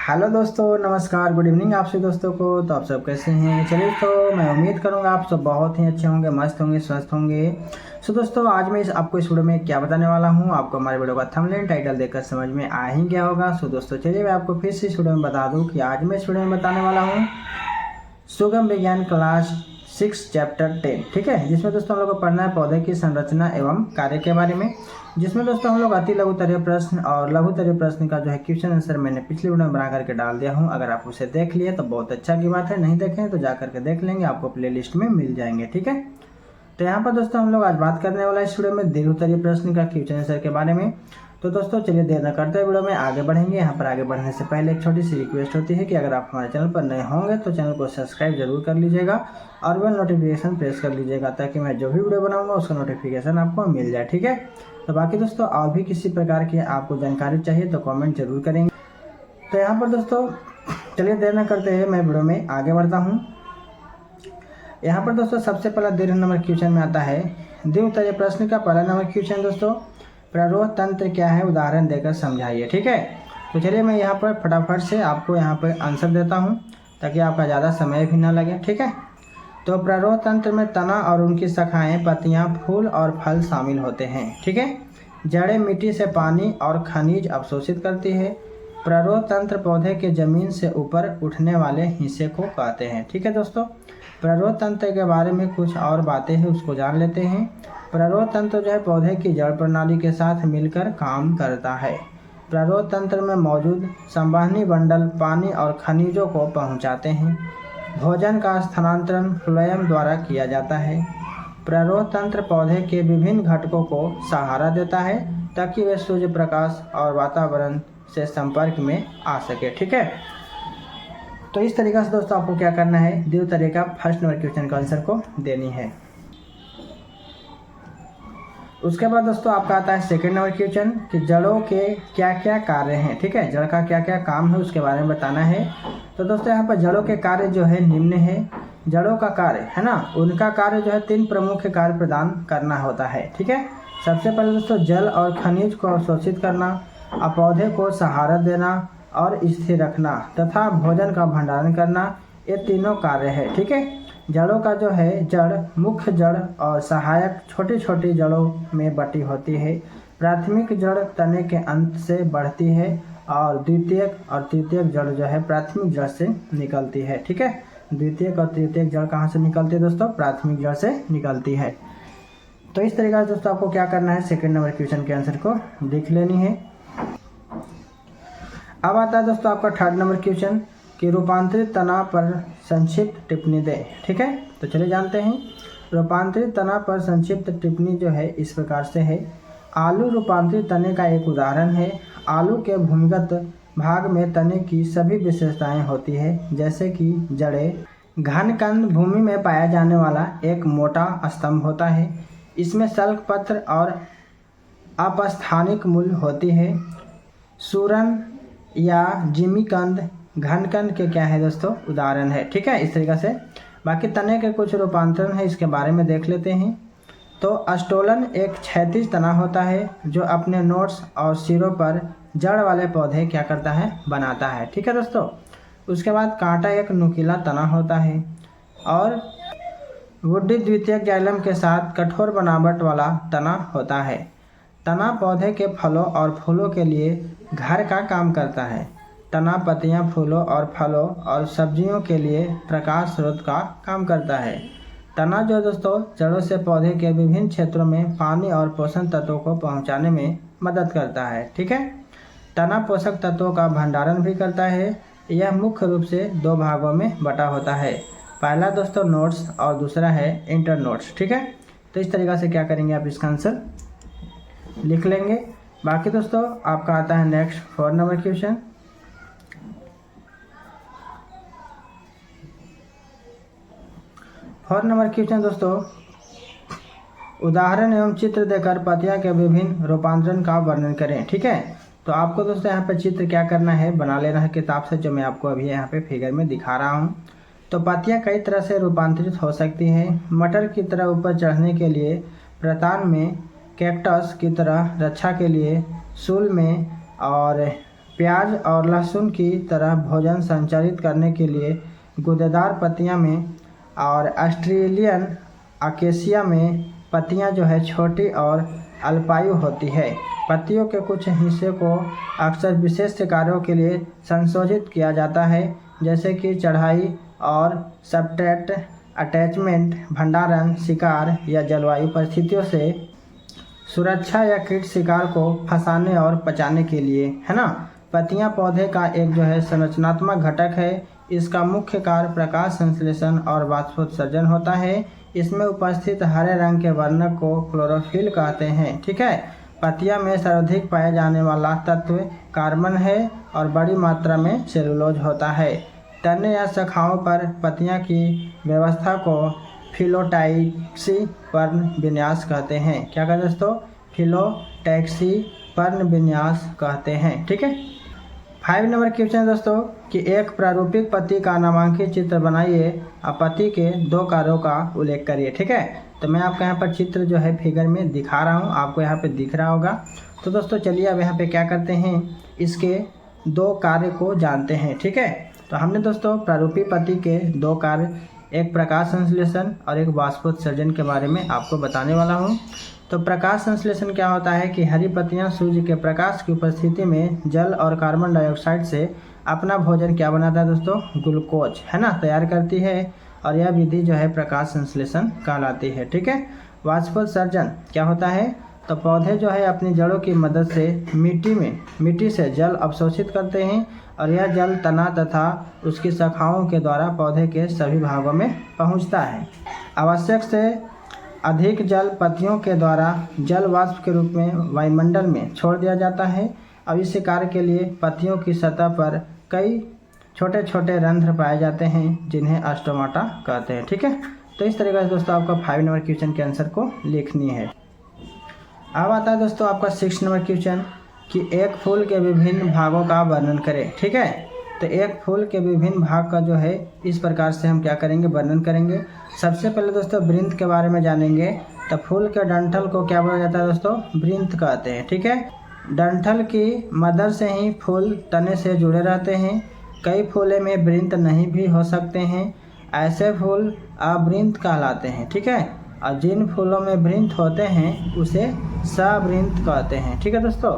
Hello दोस्तों, नमस्कार, good evening आप सभी दोस्तों को। तो आप सब कैसे हैं? चलिए, तो मैं उम्मीद करूंगा आप सब बहुत ही अच्छे होंगे, मस्त होंगे, स्वस्थ होंगे। सो दोस्तों, आज मैं आपको इस वीडियो में क्या बताने वाला हूं, आपको हमारे वीडियो का थंबनेल टाइटल देखकर समझ में आ ही गया होगा। सो दोस्तों, चलिए मैं आपको फिर से इस वीडियो में बता दूँ कि आज मैं इस वीडियो में बताने वाला हूँ सुगम विज्ञान क्लास 6 चैप्टर 10, ठीक है, जिसमें दोस्तों हम लोग को पढ़ना है पौधे की संरचना एवं कार्य के बारे में, जिसमें दोस्तों हम लोग अति लघुतरीय प्रश्न और लघुतरीय प्रश्न का जो है क्वेश्चन आंसर मैंने पिछली वीडियो में बना करके डाल दिया हूं। अगर आप उसे देख लिए तो बहुत अच्छा की बात है, नहीं देखें तो जा करके देख लेंगे, आपको प्ले लिस्ट में मिल जाएंगे, ठीक है। तो यहाँ पर दोस्तों हम लोग आज बात करने वाला है इस वीडियो में दीर्घोत्तरीय प्रश्न का क्वेश्चन आंसर के बारे में। तो दोस्तों चलिए देर न करते हुए वीडियो में आगे बढ़ेंगे। यहाँ पर आगे बढ़ने से पहले एक छोटी सी रिक्वेस्ट होती है कि अगर आप हमारे चैनल पर नए होंगे तो चैनल को सब्सक्राइब जरूर कर लीजिएगा और बेल नोटिफिकेशन प्रेस कर लीजिएगा, ताकि मैं जो भी वीडियो बनाऊंगा उसका नोटिफिकेशन आपको मिल जाए, ठीक है। तो बाकी दोस्तों और भी किसी प्रकार की आपको जानकारी चाहिए तो कॉमेंट जरूर करेंगे। तो यहाँ पर दोस्तों चलिए देर न करते हुए मैं वीडियो में आगे बढ़ता हूँ। यहाँ पर दोस्तों सबसे पहला दीर्घ नंबर क्वेश्चन में आता है द्विउत्तरीय प्रश्न का पहला नंबर क्वेश्चन दोस्तों, प्ररोह तंत्र क्या है, उदाहरण देकर समझाइए, ठीक है। तो चलिए मैं यहाँ पर फटाफट से आपको यहाँ पर आंसर देता हूँ ताकि आपका ज़्यादा समय भी ना लगे, ठीक है। तो प्ररोह तंत्र में तना और उनकी शाखाएं, पत्तियाँ, फूल और फल शामिल होते हैं, ठीक है। जड़ें मिट्टी से पानी और खनिज अवशोषित करती है। प्ररोह तंत्र पौधे के जमीन से ऊपर उठने वाले हिस्से को कहते हैं, ठीक है दोस्तों। प्ररोह तंत्र के बारे में कुछ और बातें हैं, उसको जान लेते हैं। प्ररोह तंत्र जो है पौधे की जड़ प्रणाली के साथ मिलकर काम करता है। प्ररोह तंत्र में मौजूद संवहनी बंडल पानी और खनिजों को पहुंचाते हैं। भोजन का स्थानांतरण फ्लोएम द्वारा किया जाता है। प्ररोह तंत्र पौधे के विभिन्न घटकों को सहारा देता है ताकि वे सूर्य प्रकाश और वातावरण से संपर्क में आ सके, ठीक है। तो इस तरीके से दोस्तों आपको क्या करना है, द्वितीय का फर्स्ट नंबर क्वेश्चन का आंसर को देनी है। उसके बाद दोस्तों आपका आता है सेकंड नंबर क्वेश्चन कि जड़ों के क्या क्या कार्य हैं, ठीक है। जड़ का क्या क्या काम है उसके बारे में बताना है। तो दोस्तों यहाँ पर जड़ों के कार्य जो है निम्न है। जड़ों का कार्य है ना, उनका कार्य जो है 3 प्रमुख कार्य प्रदान करना होता है, ठीक है। सबसे पहले दोस्तों जल और खनिज को अवशोषित करना, पौधे को सहारा देना और स्थिर रखना तथा भोजन का भंडारण करना, ये तीनों कार्य है, ठीक है। जड़ों का जो है जड़, मुख्य जड़ और सहायक छोटी छोटी जड़ों में बटी होती है। प्राथमिक जड़ तने के अंत से बढ़ती है और द्वितीयक और तृतीयक जड़ जो है प्राथमिक जड़ से निकलती है, ठीक है। द्वितीयक और तृतीयक जड़ कहाँ से निकलती है दोस्तों? प्राथमिक जड़ से निकलती है। तो इस तरीके से दोस्तों आपको क्या करना है, सेकंड नंबर क्वेश्चन के आंसर को लिख लेनी है। अब आता है दोस्तों आपका थर्ड नंबर क्वेश्चन कि रूपांतरित तना पर संक्षिप्त टिप्पणी दें, ठीक है। तो चलिए जानते हैं। रूपांतरित तना पर संक्षिप्त टिप्पणी जो है इस प्रकार से है। आलू रूपांतरित तने का एक उदाहरण है। आलू के भूमिगत भाग में तने की सभी विशेषताएं होती है, जैसे कि जड़ें। घन कंद भूमि में पाया जाने वाला एक मोटा स्तंभ होता है। इसमें सल्क पत्र और अपस्थानिक मूल होती है। सूरन या जिमीकंद घनकंद के क्या है दोस्तों? उदाहरण है, ठीक है। इस तरीके से बाकी तने के कुछ रूपांतरण है, इसके बारे में देख लेते हैं। तो स्टोलन एक क्षैतिज तना होता है जो अपने नोट्स और सिरों पर जड़ वाले पौधे क्या करता है, बनाता है, ठीक है दोस्तों। उसके बाद कांटा एक नुकीला तना होता है और वुडी द्वितीयक जाइलम के साथ कठोर बनावट वाला तना होता है। तना पौधे के फलों और फूलों के लिए घर का काम करता है। तना पत्तियां फूलों और फलों और सब्जियों के लिए प्रकाश स्रोत का काम करता है। तना जो दोस्तों जड़ों से पौधे के विभिन्न क्षेत्रों में पानी और पोषण तत्वों को पहुंचाने में मदद करता है, ठीक है। तना पोषक तत्वों का भंडारण भी करता है। यह मुख्य रूप से 2 भागों में बटा होता है। पहला दोस्तों नोट्स और दूसरा है इंटर नोट्स, ठीक है। तो इस तरीके से क्या करेंगे, आप इसका आंसर लिख लेंगे। बाकी दोस्तों आपका आता है नेक्स्ट 4 नंबर क्वेश्चन। और नंबर क्वेश्चन दोस्तों, उदाहरण एवं चित्र देकर पत्तियां के विभिन्न रूपांतरण का वर्णन करें, ठीक है। तो आपको दोस्तों यहाँ पे चित्र क्या करना है, बना लेना है किताब से, जो मैं आपको अभी यहाँ पे फिगर में दिखा रहा हूँ। तो पत्तियां कई तरह से रूपांतरित हो सकती हैं। मटर की तरह ऊपर चढ़ने के लिए, प्रतान में, कैक्टस की तरह रक्षा के लिए, सूल में और प्याज और लहसुन की तरह भोजन संचारित करने के लिए गूदेदार पत्तियां में और ऑस्ट्रेलियन अकेसिया में पत्तियां जो है छोटी और अल्पायु होती है। पत्तियों के कुछ हिस्से को अक्सर विशेष कार्यों के लिए संशोधित किया जाता है, जैसे कि चढ़ाई और सब्सट्रेट अटैचमेंट, भंडारण, शिकार या जलवायु परिस्थितियों से सुरक्षा या कीट शिकार को फंसाने और पचाने के लिए, है ना। पत्तियां पौधे का एक जो है संरचनात्मक घटक है। इसका मुख्य कार्य प्रकाश संश्लेषण और वाष्पोत्सर्जन होता है। इसमें उपस्थित हरे रंग के वर्णक को क्लोरोफिल कहते हैं, ठीक है। पत्तियां में सर्वाधिक पाया जाने वाला तत्व कार्बन है और बड़ी मात्रा में सेलुलोज होता है। तने या शाखाओं पर पत्तियां की व्यवस्था को फिलोटैक्सी पर्ण विन्यास कहते हैं। क्या कहते हैं दोस्तों? फिलोटैक्सी पर्ण विन्यास कहते हैं, ठीक है। 5 नंबर क्वेश्चन है दोस्तों कि एक प्रारूपिक पत्ती का नामांकित चित्र बनाइए और पत्ती के 2 कार्यों का उल्लेख करिए, ठीक है। तो मैं आपको यहाँ पर चित्र जो है फिगर में दिखा रहा हूँ, आपको यहाँ पे दिख रहा होगा। तो दोस्तों चलिए अब यहाँ पे क्या करते हैं, इसके 2 कार्य को जानते हैं, ठीक है। तो हमने दोस्तों प्रारूपिक पत्ती के 2 कार्य, एक प्रकाश संश्लेषण और एक वाष्पोत्सर्जन के बारे में आपको बताने वाला हूँ। तो प्रकाश संश्लेषण क्या होता है कि हरी पत्तियां सूर्य के प्रकाश की उपस्थिति में जल और कार्बन डाइऑक्साइड से अपना भोजन क्या बनाता है दोस्तों? ग्लूकोज, है ना, तैयार करती है। और यह विधि जो है प्रकाश संश्लेषण कहलाती है, ठीक है। वाष्पोत्सर्जन क्या होता है? तो पौधे जो है अपनी जड़ों की मदद से मिट्टी से जल अवशोषित करते हैं और यह जल तना तथा उसकी शाखाओं के द्वारा पौधे के सभी भागों में पहुंचता है। आवश्यक से अधिक जल पत्तियों के द्वारा जल वाष्प के रूप में वायुमंडल में छोड़ दिया जाता है। अब इस कार्य के लिए पत्तियों की सतह पर कई छोटे छोटे रंध्र पाए जाते हैं, जिन्हें स्टोमाटा कहते हैं, ठीक है। तो इस तरीके से दोस्तों आपका 5 नंबर क्वेश्चन के आंसर को लिखनी है। अब आता है दोस्तों आपका 6 नंबर क्वेश्चन कि एक फूल के विभिन्न भागों का वर्णन करें, ठीक है। तो एक फूल के विभिन्न भाग का जो है इस प्रकार से हम क्या करेंगे, वर्णन करेंगे। सबसे पहले दोस्तों वृंत के बारे में जानेंगे। तो फूल के डंठल को क्या बोला जाता है दोस्तों? वृंत कहते हैं, ठीक है। डंठल की मदद से ही फूल तने से जुड़े रहते हैं। कई फूलों में वृंत नहीं भी हो सकते हैं, ऐसे फूल अवृंत कहलाते हैं, ठीक है। और जिन फूलों में वृंत होते हैं उसे सवृंत कहते हैं, ठीक है दोस्तों।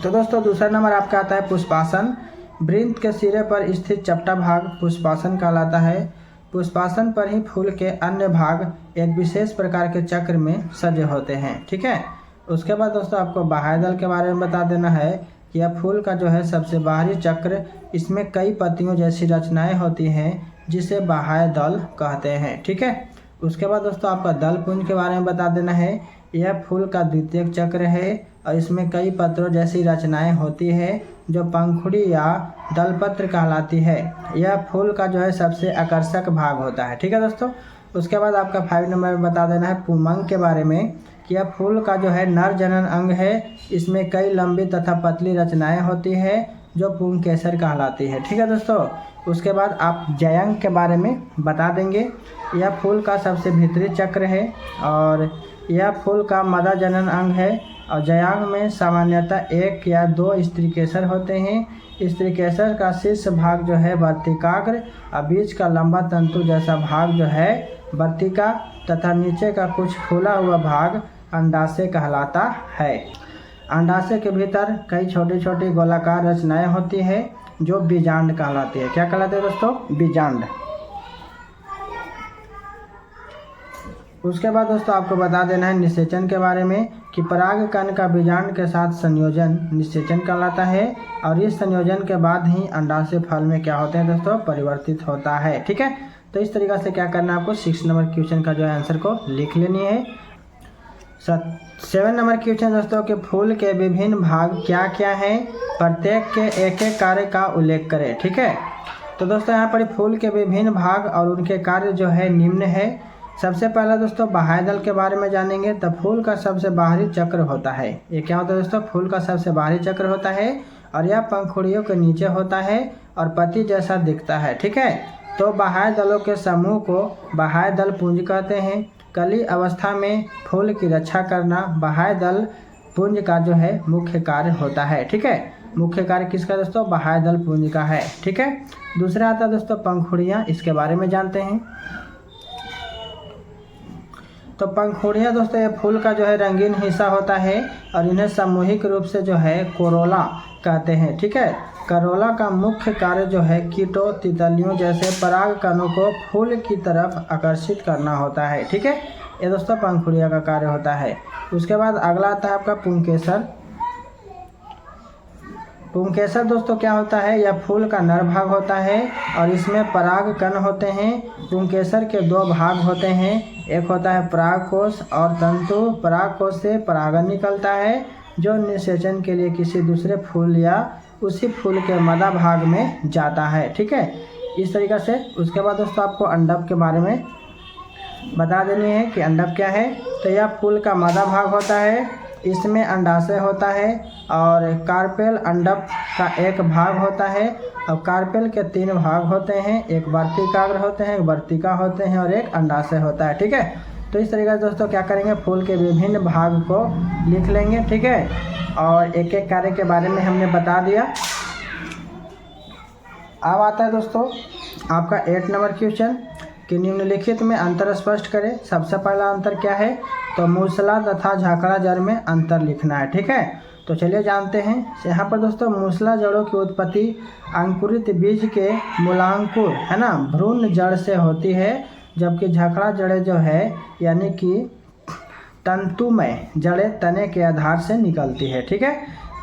तो दोस्तों दूसरा नंबर आपका आता है पुष्पासन। वृंत के सिरे पर स्थित चपटा भाग पुष्पासन कहलाता है। पुष्पासन पर ही फूल के अन्य भाग एक विशेष प्रकार के चक्र में सजे होते हैं, ठीक है। उसके बाद दोस्तों आपको बाह्यदल के बारे में बता देना है कि यह फूल का जो है सबसे बाहरी चक्र, इसमें कई पत्तियों जैसी रचनाएं होती हैं जिसे बाह्यदल कहते हैं, ठीक है। उसके बाद दोस्तों आपका दल पुंज के बारे में बता देना है। यह फूल का द्वितीयक चक्र है और इसमें कई पत्रों जैसी रचनाएं होती है जो पंखुड़ी या दलपत्र कहलाती है। यह फूल का जो है सबसे आकर्षक भाग होता है, ठीक है दोस्तों। उसके बाद आपका 5 नंबर में बता देना है पुमंग के बारे में कि यह फूल का जो है नर जनन अंग है। इसमें कई लंबी तथा पतली रचनाएं होती है जो पुंकेसर कहलाती है, ठीक है दोस्तों। उसके बाद आप जयंग के बारे में बता देंगे। यह फूल का सबसे भीतरी चक्र है और यह फूल का मदा जनन अंग है। और जयांग में सामान्यतः 1 या 2 स्त्रीकेसर होते हैं। स्त्रीकेसर का शीर्ष भाग जो है वर्तिकाग्र और बीच का लंबा तंतु जैसा भाग जो है वर्तिका तथा नीचे का कुछ फूला हुआ भाग अंडाशय कहलाता है। अंडाशय के भीतर कई छोटी छोटी गोलाकार रचनाएं होती है जो बीजांड कहलाती है। क्या कहलाते हैं दोस्तों? बीजांड। उसके बाद दोस्तों आपको बता देना है निषेचन के बारे में कि परागकण का बीजांड के साथ संयोजन निषेचन कहलाता है और इस संयोजन के बाद ही अंडाशय फल में क्या होते हैं दोस्तों? परिवर्तित होता है, ठीक है। तो इस तरीके से क्या करना है आपको 6 नंबर क्वेश्चन का जो है आंसर को लिख लेनी है। 7 नंबर क्वेश्चन दोस्तों के फूल के विभिन्न भाग क्या क्या हैं, प्रत्येक के एक एक कार्य का उल्लेख करें, ठीक है। तो दोस्तों यहाँ पर फूल के विभिन्न भाग और उनके कार्य जो है निम्न है। सबसे पहला दोस्तों बाह्यदल के बारे में जानेंगे। तो फूल का सबसे बाहरी चक्र होता है। ये क्या होता है दोस्तों? फूल का सबसे बाहरी चक्र होता है और यह पंखुड़ियों के नीचे होता है और पत्ती जैसा दिखता है, ठीक है। तो बाह्यदलों के समूह को बाह्यदल पुंज कहते हैं। कली अवस्था में फूल की रक्षा करना बाह्यदल पुंज का जो है मुख्य कार्य होता है, ठीक है। मुख्य कार्य किसका दोस्तों, बाह्य दल पुंज का है। ठीक है, दूसरा आता है दोस्तों पंखुड़ियाँ, इसके बारे में जानते हैं। तो पंखुड़ियाँ दोस्तों ये फूल का जो है रंगीन हिस्सा होता है और इन्हें सामूहिक रूप से जो है कोरोला कहते हैं। ठीक है, करोला का मुख्य कार्य जो है कीटों तितलियों जैसे पराग कणों को फूल की तरफ आकर्षित करना होता है। ठीक है, ये दोस्तों पंखुड़िया का कार्य होता है। उसके बाद अगला आता है आपका पुंकेसर। पुंकेसर दोस्तों क्या होता है, यह फूल का नर भाग होता है और इसमें पराग कण होते हैं। पुंकेसर के दो भाग होते हैं, एक होता है परागकोश और तंतु। परागकोश से परागन निकलता है जो निषेचन के लिए किसी दूसरे फूल या उसी फूल के मदा भाग में जाता है। ठीक है, इस तरीक़े से। उसके बाद दोस्तों आपको अंडप के बारे में बता देनी है कि अंडप क्या है। तो यह फूल का मादा भाग होता है, इसमें अंडाशय होता है और कार्पेल अंडप का एक भाग होता है। और कार्पेल के 3 भाग होते हैं, एक वर्तिकाग्र होते हैं, एक वर्तिका होते हैं और एक अंडाशय होता है। ठीक है, तो इस तरीके से दोस्तों क्या करेंगे, फूल के विभिन्न भाग को लिख लेंगे। ठीक है, और एक एक कार्य के बारे में हमने बता दिया। अब आता है दोस्तों आपका 8 नंबर क्वेश्चन कि निम्नलिखित में अंतर स्पष्ट करें। सबसे पहला अंतर क्या है, तो मूसला तथा झाकड़ा जड़ में अंतर लिखना है। ठीक है, तो चलिए जानते हैं। यहाँ पर दोस्तों मूसला जड़ों की उत्पत्ति अंकुरित बीज के मूलांकुर है ना भ्रूण जड़ से होती है, जबकि झाकड़ा जड़ें जो है यानी कि तंतुमय जड़ें तने के आधार से निकलती है। ठीक है,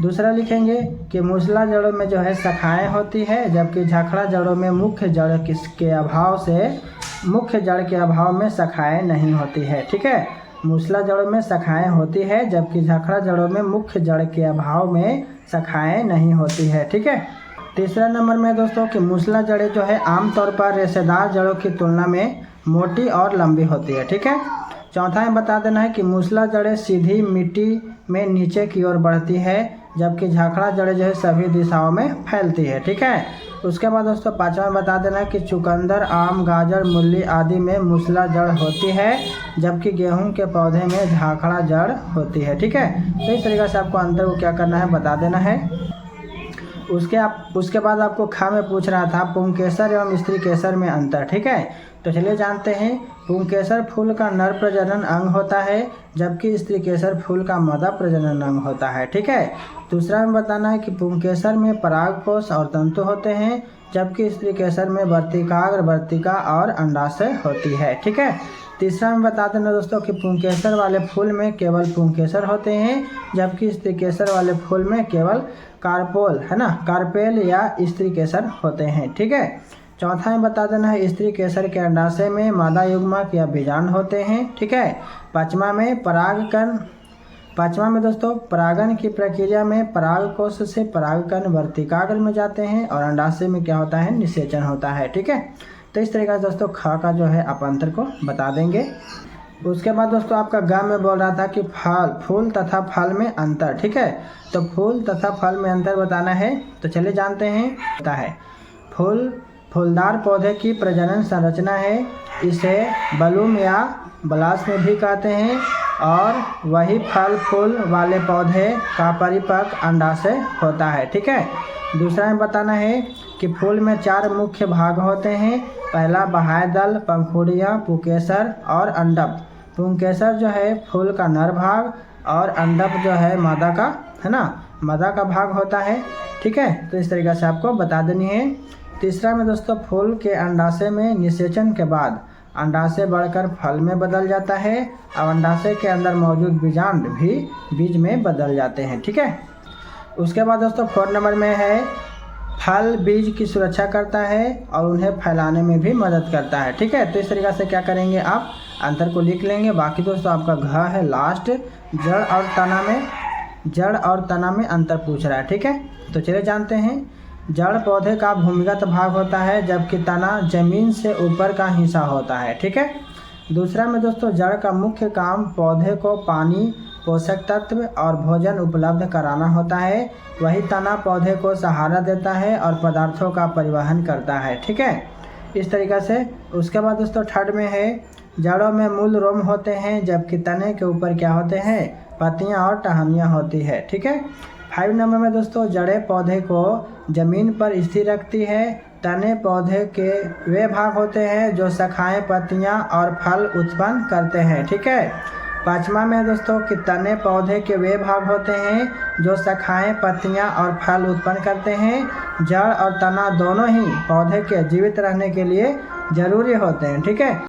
दूसरा लिखेंगे कि मूसला जड़ों में जो है शाखाएं होती है, जबकि झाकड़ा जड़ों में मुख्य जड़ के अभाव में शाखाएं नहीं होती है। ठीक है, मूसला जड़ों में शाखाएं होती है जबकि झाकड़ा जड़ों में मुख्य जड़ के अभाव में शाखाएं नहीं होती है। ठीक है, तीसरा नंबर में दोस्तों कि मूसला जड़ें जो है आमतौर पर रेशेदार जड़ों की तुलना में मोटी और लंबी होती है। ठीक है, चौथा में बता देना है कि मूसला जड़ें सीधी मिट्टी में नीचे की ओर बढ़ती है, जबकि झाकड़ा जड़ें जो है सभी दिशाओं में फैलती है। ठीक है, उसके बाद दोस्तों पांचवा में बता देना है कि चुकंदर, आम, गाजर, मूली आदि में मूसला जड़ होती है, जबकि गेहूं के पौधे में झाकड़ा जड़ होती है। ठीक है, तो इस तरीके से आपको अंतर को क्या करना है बता देना है। उसके बाद आपको खा में पूछ रहा था पुंकेसर एवं स्त्री केसर में अंतर। ठीक है, तो चलिए जानते हैं। पुंकेसर फूल का नर प्रजनन अंग होता है, जबकि स्त्री केसर फूल का मादा प्रजनन अंग होता है। ठीक है, दूसरा में बताना है कि पुंकेसर में परागकोश और तंतु होते हैं, जबकि स्त्री केसर में वर्तिकाग्र, वर्तिका और अंडाशय होती है। ठीक है, तीसरा में बता देना दोस्तों कि पुंकेसर वाले फूल में केवल पुंकेसर होते हैं, जबकि स्त्री केसर वाले फूल में केवल कार्पोल है ना कार्पेल या स्त्री केसर होते हैं। ठीक है, चौथा में बता देना है स्त्री केसर के अंडाशय में मादा युग्मक या बीजांड होते हैं। ठीक है, पाँचवा में दोस्तों परागन की प्रक्रिया में परागकोश से परागकण वर्तिकाग्र में जाते हैं और अंडाशय में क्या होता है, निषेचन होता है। ठीक है, तो इस तरीके से दोस्तों ख का जो है आप अंतर को बता देंगे। उसके बाद दोस्तों आपका ग में बोल रहा था कि फूल तथा फल में अंतर। ठीक है, तो फूल तथा फल में अंतर बताना है, तो चलिए जानते हैं। होता है फूलदार पौधे की प्रजनन संरचना है, इसे बलूम या बलास में भी कहते हैं, और वही फल फूल वाले पौधे का परिपक्व अंडाशय होता है। ठीक है, दूसरा में बताना है कि फूल में 4 मुख्य भाग होते हैं। पहला बाह्य दल, पंखुड़ियाँ, पुंकेसर और अंडप। पुंकेसर जो है फूल का नर भाग और अंडप जो है मादा का है ना मादा का भाग होता है। ठीक है, तो इस तरीके से आपको बता देनी है। तीसरा में दोस्तों फूल के अंडाशय में निषेचन के बाद अंडाशय बढ़कर फल में बदल जाता है और अंडाशय के अंदर मौजूद बीजांड भी बीज में बदल जाते हैं। ठीक है, उसके बाद दोस्तों 4 नंबर में है फल बीज की सुरक्षा करता है और उन्हें फैलाने में भी मदद करता है। ठीक है, तो इस तरीके से क्या करेंगे, आप अंतर को लिख लेंगे। बाकी दोस्तों आपका घ है लास्ट, जड़ और तना में अंतर पूछ रहा है। ठीक है, तो चलिए जानते हैं। जड़ पौधे का भूमिगत भाग होता है, जबकि तना जमीन से ऊपर का हिस्सा होता है। ठीक है, दूसरा में दोस्तों जड़ का मुख्य काम पौधे को पानी, पोषक तत्व और भोजन उपलब्ध कराना होता है, वही तना पौधे को सहारा देता है और पदार्थों का परिवहन करता है। ठीक है, इस तरीक़े से। उसके बाद दोस्तों 3rd में है जड़ों में मूल रोम होते हैं, जबकि तने के ऊपर क्या होते हैं, पत्तियां और टहनियाँ होती है। ठीक है, 5 नंबर में दोस्तों जड़ें पौधे को जमीन पर स्थिर रखती है। तने पौधे के वे भाग होते हैं जो शाखाएं, पत्तियां और फल उत्पन्न करते हैं। ठीक है। 5वां में दोस्तों कि तने पौधे के वे भाग होते हैं जो शाखाएं, पत्तियां और फल उत्पन्न करते हैं। जड़ और तना दोनों ही पौधे के जीवित रहने के लिए जरूरी होते हैं। ठीक है।